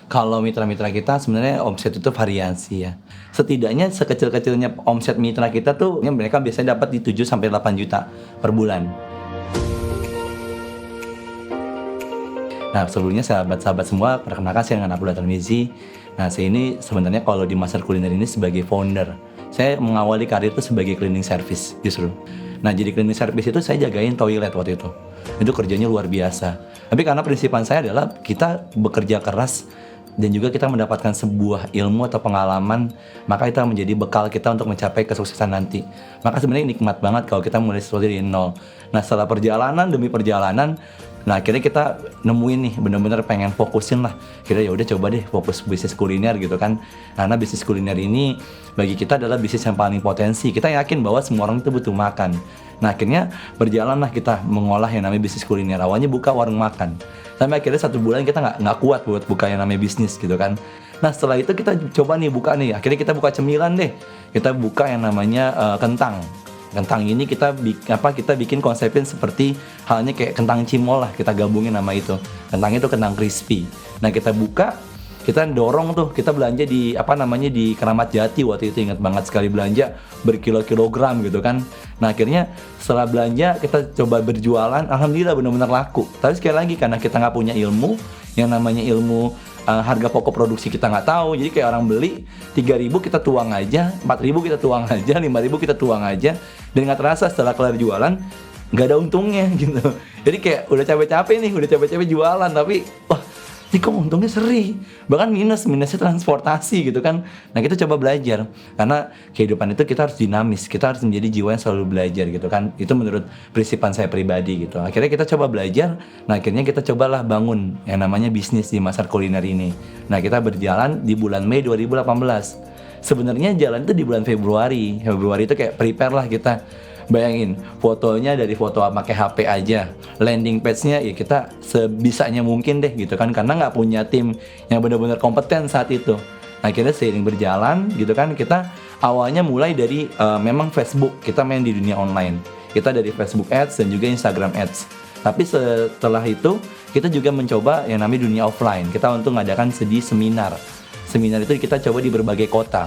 Kalau mitra-mitra kita sebenarnya omset itu variasi ya. Setidaknya sekecil-kecilnya omset mitra kita tuh mereka biasanya dapat di 7 sampai 8 juta per bulan. Nah, sebelumnya sahabat-sahabat semua, perkenalkan saya dengan Abdullah Tarmizi. Nah, saya ini sebenarnya kalau di Master Kuliner ini sebagai founder. Saya mengawali karir itu sebagai cleaning service justru. Nah, jadi cleaning service itu saya jagain toilet waktu itu. Itu kerjanya luar biasa. Tapi karena prinsipan saya adalah kita bekerja keras dan juga kita mendapatkan sebuah ilmu atau pengalaman, maka itu menjadi bekal kita untuk mencapai kesuksesan nanti. Maka sebenarnya nikmat banget kalau kita mulai sesuatu dari nol. Nah, setelah perjalanan demi perjalanan, nah akhirnya kita nemuin nih bener-bener pengen fokusin lah. Kira ya udah coba deh fokus bisnis kuliner gitu kan. Karena bisnis kuliner ini bagi kita adalah bisnis yang paling potensi. Kita yakin bahwa semua orang itu butuh makan. Nah akhirnya berjalanlah kita mengolah yang namanya bisnis kuliner. Awalnya buka warung makan. Sampai akhirnya 1 bulan kita nggak kuat buat buka yang namanya bisnis gitu kan. Nah setelah itu kita coba nih buka nih. Akhirnya kita buka cemilan deh. Kita buka yang namanya kentang. Kentang ini kita bikin konsepin seperti halnya kayak kentang cimol lah, kita gabungin nama itu. Kentang itu kentang crispy. Nah, kita buka, kita dorong tuh, kita belanja di di Keramat Jati waktu itu, ingat banget sekali belanja berkilo-kilogram gitu kan. Nah, akhirnya setelah belanja kita coba berjualan, alhamdulillah benar-benar laku. Tapi sekali lagi karena kita nggak punya ilmu, yang namanya ilmu harga pokok produksi kita nggak tahu, jadi kayak orang beli 3.000 kita tuang aja, 4.000 kita tuang aja, 5.000 kita tuang aja, dan nggak terasa setelah kelar jualan nggak ada untungnya gitu. Jadi kayak udah capek-capek jualan, tapi wah ini kok untungnya seri, bahkan minusnya transportasi gitu kan. Nah kita coba belajar, karena kehidupan itu kita harus dinamis, kita harus menjadi jiwa yang selalu belajar gitu kan. Itu menurut prinsipan saya pribadi gitu. Akhirnya kita coba belajar, nah akhirnya kita cobalah bangun yang namanya bisnis di Master Kuliner ini. Nah kita berjalan di bulan Mei 2018. Sebenarnya jalan itu di bulan Februari itu kayak prepare lah kita. Bayangin, fotonya dari foto pakai HP aja, landing page-nya ya kita sebisanya mungkin deh gitu kan, karena nggak punya tim yang benar-benar kompeten saat itu. Akhirnya seiring berjalan gitu kan, kita awalnya mulai dari memang Facebook, kita main di dunia online. Kita dari Facebook Ads dan juga Instagram Ads. Tapi setelah itu kita juga mencoba yang namanya dunia offline. Kita untuk ngadakan seminar. Seminar itu kita coba di berbagai kota.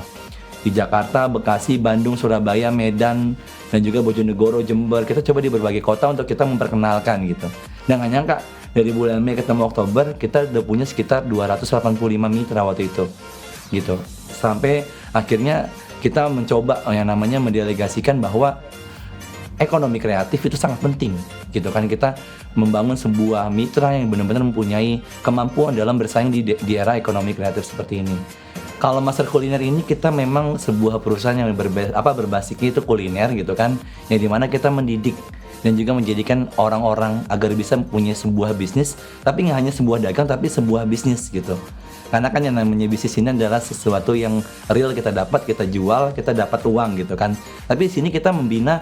Di Jakarta, Bekasi, Bandung, Surabaya, Medan, dan juga Bojonegoro, Jember. Kita coba di berbagai kota untuk kita memperkenalkan gitu. Dan nggak nyangka dari bulan Mei ketemu Oktober kita udah punya sekitar 285 mitra waktu itu gitu. Sampai akhirnya kita mencoba yang namanya mendelegasikan bahwa ekonomi kreatif itu sangat penting gitu kan. Kita membangun sebuah mitra yang benar-benar mempunyai kemampuan dalam bersaing di era ekonomi kreatif seperti ini. Kalau Master Kuliner ini kita memang sebuah perusahaan yang berbasisnya itu kuliner gitu kan, yang dimana kita mendidik dan juga menjadikan orang-orang agar bisa punya sebuah bisnis, tapi nggak hanya sebuah dagang tapi sebuah bisnis gitu. Karena kan yang namanya bisnis ini adalah sesuatu yang real, kita dapat, kita jual, kita dapat uang gitu kan. Tapi di sini kita membina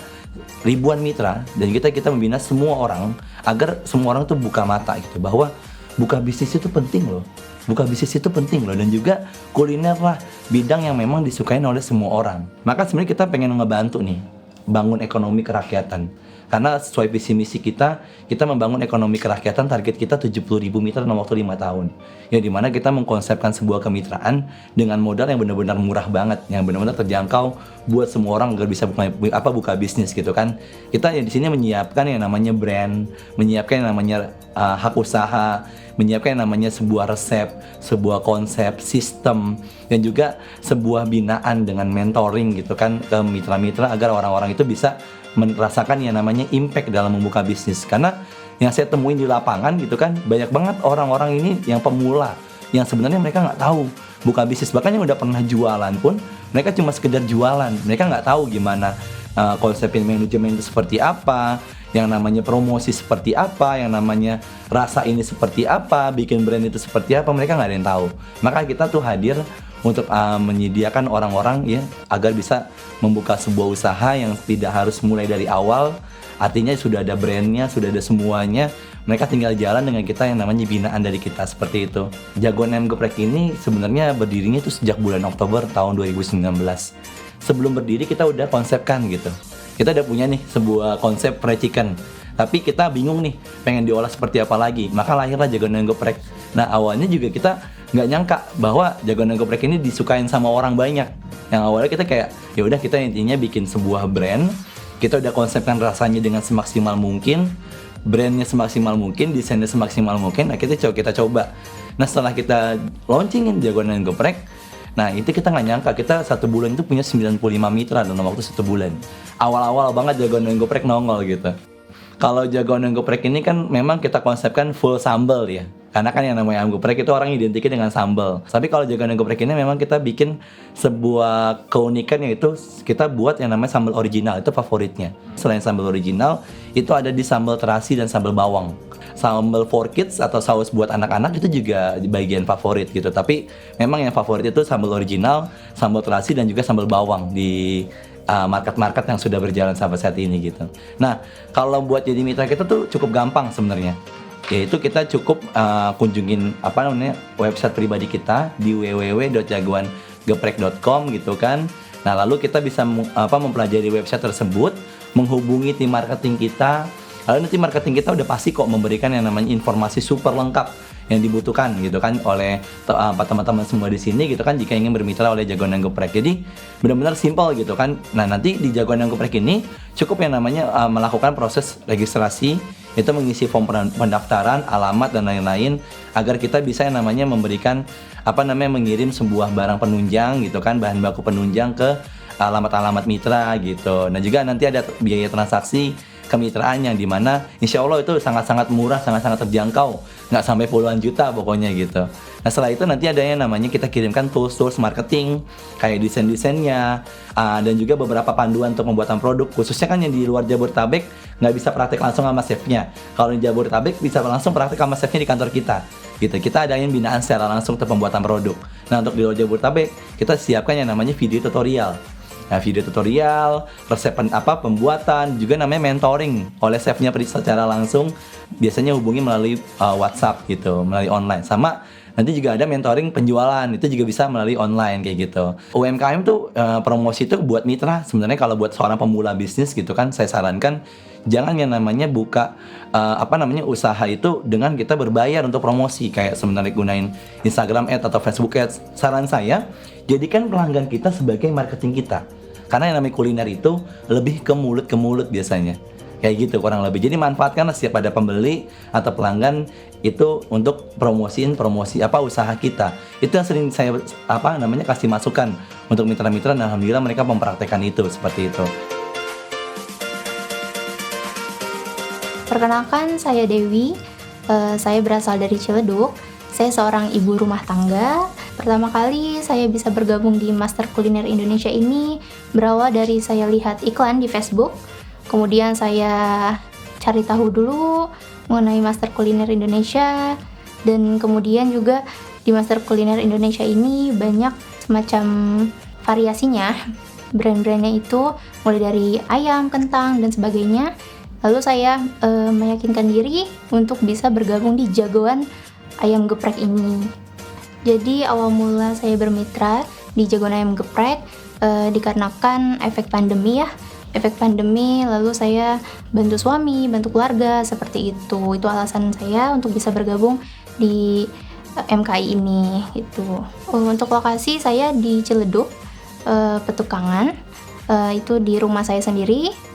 ribuan mitra dan kita membina semua orang agar semua orang tuh buka mata gitu, bahwa buka bisnis itu penting loh. Dan juga kuliner lah bidang yang memang disukai oleh semua orang. Maka sebenarnya kita pengen ngebantu nih bangun ekonomi kerakyatan. Karena sesuai visi misi kita membangun ekonomi kerakyatan, target kita 70.000 mitra dalam waktu 5 tahun. Yang dimana kita mengkonsepkan sebuah kemitraan dengan modal yang benar-benar murah banget, yang benar-benar terjangkau buat semua orang agar bisa buka bisnis gitu kan. Kita di sini menyiapkan yang namanya brand, menyiapkan yang namanya hak usaha, menyiapkan yang namanya sebuah resep, sebuah konsep, sistem, dan juga sebuah binaan dengan mentoring gitu kan ke mitra-mitra agar orang-orang itu bisa merasakan yang namanya impact dalam membuka bisnis. Karena yang saya temuin di lapangan gitu kan, banyak banget orang-orang ini yang pemula, yang sebenarnya mereka nggak tahu buka bisnis. Bahkan yang udah pernah jualan pun mereka cuma sekedar jualan, mereka nggak tahu gimana konsepin manajemen itu seperti apa, yang namanya promosi seperti apa, yang namanya rasa ini seperti apa, bikin brand itu seperti apa, mereka nggak ada yang tahu. Maka kita tuh hadir untuk menyediakan orang-orang ya agar bisa membuka sebuah usaha yang tidak harus mulai dari awal. Artinya sudah ada brandnya, sudah ada semuanya. Mereka tinggal jalan dengan kita yang namanya binaan dari kita, seperti itu. Jagoan Ayam Geprek ini sebenarnya berdirinya itu sejak bulan Oktober tahun 2019. Sebelum berdiri kita udah konsepkan gitu. Kita udah punya nih sebuah konsep fried chicken. Tapi kita bingung nih, pengen diolah seperti apa lagi. Maka lahirlah Jagoan Ayam Geprek. Nah awalnya juga kita nggak nyangka bahwa jagoan dan geprek ini disukain sama orang banyak. Yang awalnya kita kayak ya udah kita intinya bikin sebuah brand, kita udah konsepkan rasanya dengan semaksimal mungkin, brandnya semaksimal mungkin, desainnya semaksimal mungkin. Nah kita coba. Nah setelah kita launchingin jagoan dan geprek, nah itu kita nggak nyangka kita 1 bulan itu punya 95 mitra dalam waktu 1 bulan. Awal-awal banget jagoan dan geprek nongol gitu. Kalau jagoan dan geprek ini kan memang kita konsepkan full sambal ya. Karena kan yang namanya ayam geprek itu orang identiknya dengan sambal. Tapi kalau jagoan dan geprek ini memang kita bikin sebuah keunikan, yaitu kita buat yang namanya sambal original, itu favoritnya. Selain sambal original, itu ada di sambal terasi dan sambal bawang. Sambal for kids atau saus buat anak-anak itu juga di bagian favorit gitu. Tapi memang yang favorit itu sambal original, sambal terasi dan juga sambal bawang di market-market yang sudah berjalan sampai saat ini gitu. Nah, kalau buat jadi mitra kita tuh cukup gampang sebenarnya. Yaitu kita cukup kunjungin website pribadi kita di www.jagoangeprek.com gitu kan. Nah, lalu kita bisa mempelajari website tersebut, menghubungi tim marketing kita. Lalu nanti marketing kita udah pasti kok memberikan yang namanya informasi super lengkap yang dibutuhkan gitu kan oleh teman-teman semua di sini gitu kan, jika ingin bermitra oleh jagoan dan geprek. Jadi benar-benar simpel gitu kan. Nah, nanti di jagoan dan geprek ini cukup yang namanya melakukan proses registrasi, itu mengisi form pendaftaran, alamat dan lain-lain, agar kita bisa yang namanya memberikan mengirim sebuah barang penunjang gitu kan, bahan baku penunjang ke alamat-alamat mitra gitu. Nah, juga nanti ada biaya transaksi kemitraan yang dimana insya Allah itu sangat-sangat murah, sangat-sangat terjangkau, nggak sampai puluhan juta pokoknya gitu. Nah setelah itu nanti ada yang namanya kita kirimkan tools marketing kayak desain-desainnya, dan juga beberapa panduan untuk pembuatan produk, khususnya kan yang di luar Jabodetabek nggak bisa praktek langsung sama chefnya. Kalau di Jabodetabek bisa langsung praktek sama chefnya di kantor kita gitu. Kita adain binaan secara langsung untuk pembuatan produk. Nah untuk di luar Jabodetabek kita siapkan yang namanya video tutorial. Nah, video tutorial, resep pembuatan, juga namanya mentoring oleh chefnya secara langsung, biasanya hubungi melalui WhatsApp gitu, melalui online. Sama nanti juga ada mentoring penjualan, itu juga bisa melalui online kayak gitu. UMKM tuh promosi itu buat mitra. Sebenarnya kalau buat seorang pemula bisnis gitu kan, saya sarankan jangan yang namanya buka usaha itu dengan kita berbayar untuk promosi, kayak sebenarnya gunain Instagram Ads atau Facebook Ads. Saran saya, jadikan pelanggan kita sebagai marketing kita. Karena yang namanya kuliner itu lebih ke mulut biasanya. Kayak gitu kurang lebih. Jadi manfaatkanlah setiap ada pembeli atau pelanggan itu untuk promosi usaha kita. Itu yang sering saya kasih masukan untuk mitra-mitra, dan alhamdulillah mereka mempraktekkan itu seperti itu. Perkenalkan, saya Dewi. Saya berasal dari Ciledug. Saya seorang ibu rumah tangga. Pertama kali saya bisa bergabung di Master Kuliner Indonesia ini berawal dari saya lihat iklan di Facebook. Kemudian saya cari tahu dulu mengenai Master Kuliner Indonesia, dan kemudian juga di Master Kuliner Indonesia ini banyak semacam variasinya. Brand-brandnya itu mulai dari ayam, kentang, dan sebagainya. Lalu saya meyakinkan diri untuk bisa bergabung di jagoan ayam geprek ini. Jadi awal mula saya bermitra di jagoan ayam geprek dikarenakan efek pandemi ya. Efek pandemi, lalu saya bantu suami, bantu keluarga, seperti itu. Itu alasan saya untuk bisa bergabung di MKI ini gitu. Untuk lokasi saya di Ciledug, Petukangan. Itu di rumah saya sendiri.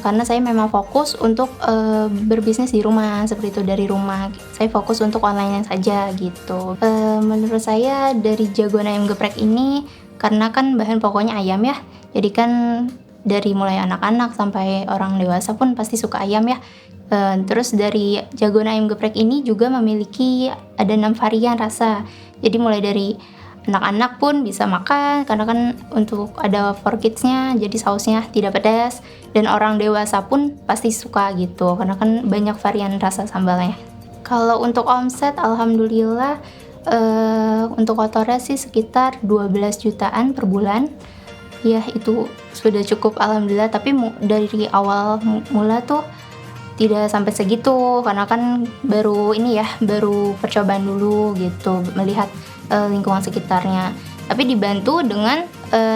Karena saya memang fokus untuk berbisnis di rumah, seperti itu, dari rumah. Saya fokus untuk online saja gitu. Menurut saya dari jagoan ayam geprek ini, karena kan bahan pokoknya ayam ya, jadi kan dari mulai anak-anak sampai orang dewasa pun pasti suka ayam ya. Terus dari jagoan ayam geprek ini juga memiliki ada 6 varian rasa. Jadi mulai dari anak-anak pun bisa makan, karena kan untuk ada for kids-nya, jadi sausnya tidak pedas, dan orang dewasa pun pasti suka gitu, karena kan banyak varian rasa sambalnya. Kalau untuk omset, alhamdulillah untuk kotornya sih sekitar 12 jutaan per bulan. Ya itu sudah cukup alhamdulillah, tapi dari awal mula tuh tidak sampai segitu, karena kan baru percobaan dulu gitu, melihat lingkungan sekitarnya. Tapi dibantu dengan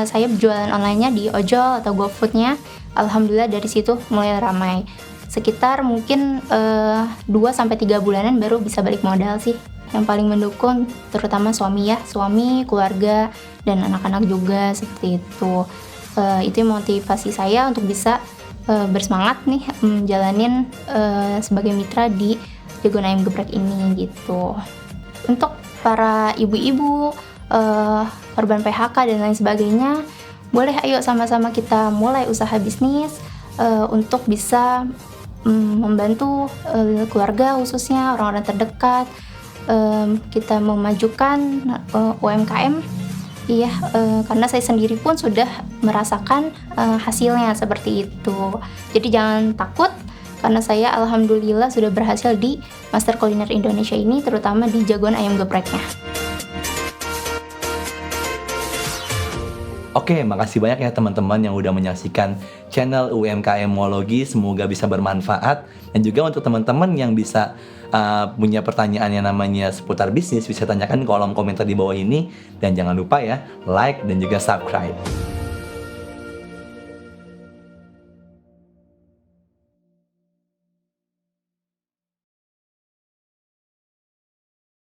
saya berjualan online-nya di ojol atau GoFood-nya. Alhamdulillah dari situ mulai ramai. Sekitar mungkin 2-3 bulanan baru bisa balik modal sih. yang paling mendukung, terutama suami ya, suami, keluarga, dan anak-anak juga seperti itu. Itu motivasi saya untuk bisa bersemangat nih menjalanin sebagai mitra di Jagoan Ayam Geprek ini gitu. Untuk para ibu-ibu, korban PHK dan lain sebagainya, boleh ayo sama-sama kita mulai usaha bisnis untuk bisa membantu keluarga, khususnya orang-orang terdekat. Kita memajukan UMKM. Iya, karena saya sendiri pun sudah merasakan hasilnya seperti itu. Jadi jangan takut, karena saya alhamdulillah sudah berhasil di Master Kuliner Indonesia ini, terutama di Jagoan Ayam Gepreknya. Oke, makasih banyak ya teman-teman yang udah menyaksikan channel UMKMologi. Semoga bisa bermanfaat. Dan juga untuk teman-teman yang bisa punya pertanyaan yang namanya seputar bisnis, bisa tanyakan di kolom komentar di bawah ini. Dan jangan lupa ya, like dan juga subscribe.